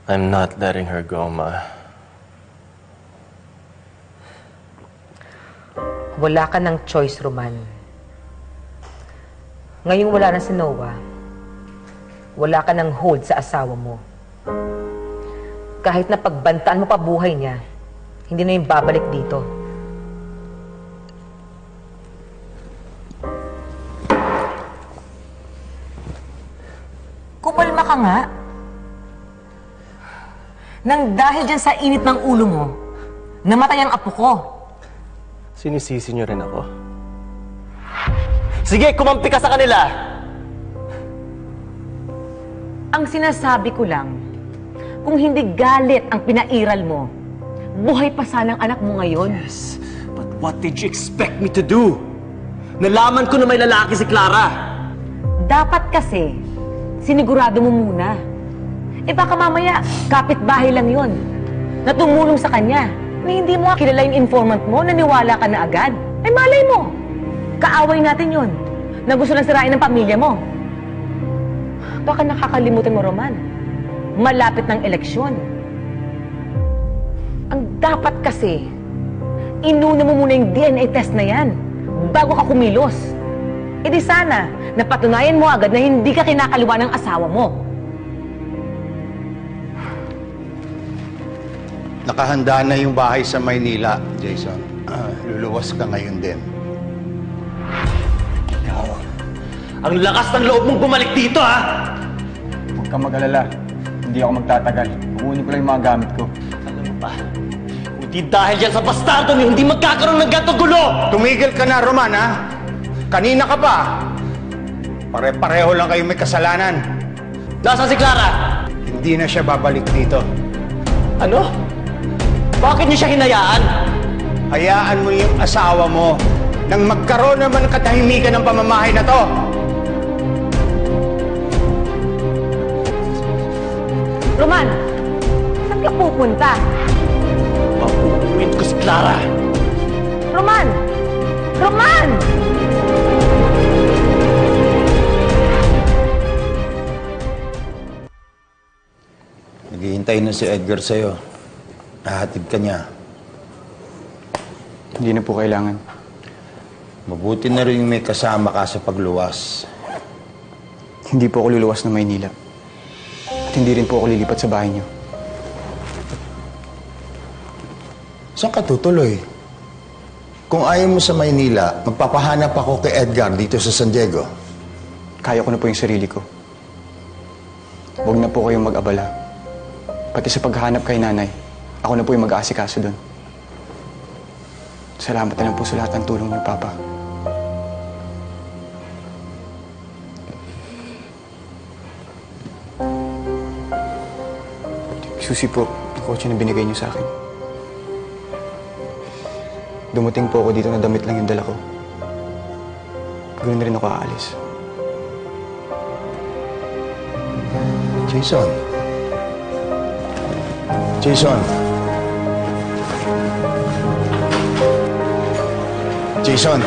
I'm not letting her go, Ma. Wala ka ng choice, Roman. Ngayong wala na si Noah, wala ka ng hold sa asawa mo. Kahit na pagbantaan mo pa buhay niya, hindi na yung babalik dito. Kumalma ka nga. Nang dahil dyan sa init ng ulo mo, namatay ang apo ko. Sinisisi niyo rin ako? Sige, kumampi ka sa kanila! Ang sinasabi ko lang, kung hindi galit ang pinairal mo, buhay pa sanang anak mo ngayon. Yes, but what did you expect me to do? Nalaman ko na may lalaki si Clara. Dapat kasi, sinigurado mo muna. Eh baka mamaya, kapitbahay lang yon na tumulong sa kanya, na hindi mo kilala yung informant mo, naniwala ka na agad. Eh malay mo, kaaway natin yon na gusto lang sirain ng pamilya mo. Baka nakakalimutan mo, Roman, malapit ng eleksyon. Ang dapat kasi, inuna mo muna yung DNA test na yan bago ka kumilos. E di sana, napatunayan mo agad na hindi ka kinakaliwa ng asawa mo. Nakahanda na yung bahay sa Maynila, Jason. Luluwas ka ngayon din. Ang lakas ng loob mong bumalik dito, ha? Huwag kang mag-alala. Hindi ako magtatagal. Kukunin ko lang yung mga gamit ko. Alam mo pa, hindi dahil dyan sa bastardo niyo, hindi magkakaroon ng ganito gulo! Tumigil ka na, Roman, ha? Kanina ka pa. Pare-pareho lang kayo may kasalanan. Nasaan si Clara? Hindi na siya babalik dito. Ano? Bakit niyo siya hinayaan? Hayaan mo yung asawa mo nang magkaroon naman ng katahimikan ng pamamahay na to. Roman, saan ka pupunta? Pauuwin ko si Clara. Roman! Roman! Naghihintay na si Edgar sa'yo. Nahatid ka niya. Hindi na po kailangan. Mabuti na rin may kasama ka sa pagluwas. Hindi po ako luluwas ng Maynila. At hindi rin po ako lilipat sa bahay niyo. Saan ka tutuloy? Kung ayaw mo sa Maynila, magpapahanap ako kay Edgar dito sa San Diego. Kaya ko na po yung sarili ko. Huwag na po kayong mag-abala. Pati sa paghahanap kay nanay, ako na po yung mag-aasikaso doon. Salamat na lang po sa lahat ng tulong niyo, Papa. Susi po, ang kotse na binigay niyo sa akin. Dumating po ako dito na damit lang yung dala ko. Ganoon na rin ako aalis. Jason. Jason. Jason.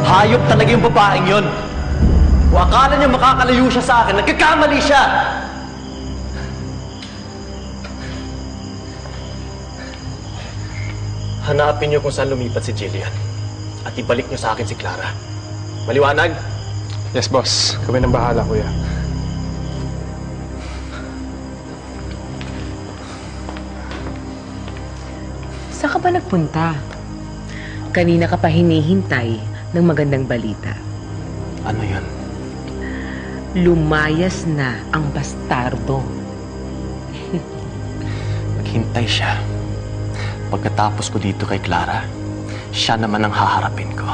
Hayop talaga yung babaeng yon. Kung akala niya makakalayo siya sa akin, nagkakamali siya! Hanapin niyo kung saan lumipat si Jillian. At ibalik niyo sa akin si Clara. Maliwanag? Yes, boss. Kami nang bahala, kuya. Saan ka ba nagpunta? Kanina ka pa hinihintay ng magandang balita. Ano yun? Lumayas na ang bastardo. Maghintay siya. Pagkatapos ko dito kay Clara, siya naman ang haharapin ko.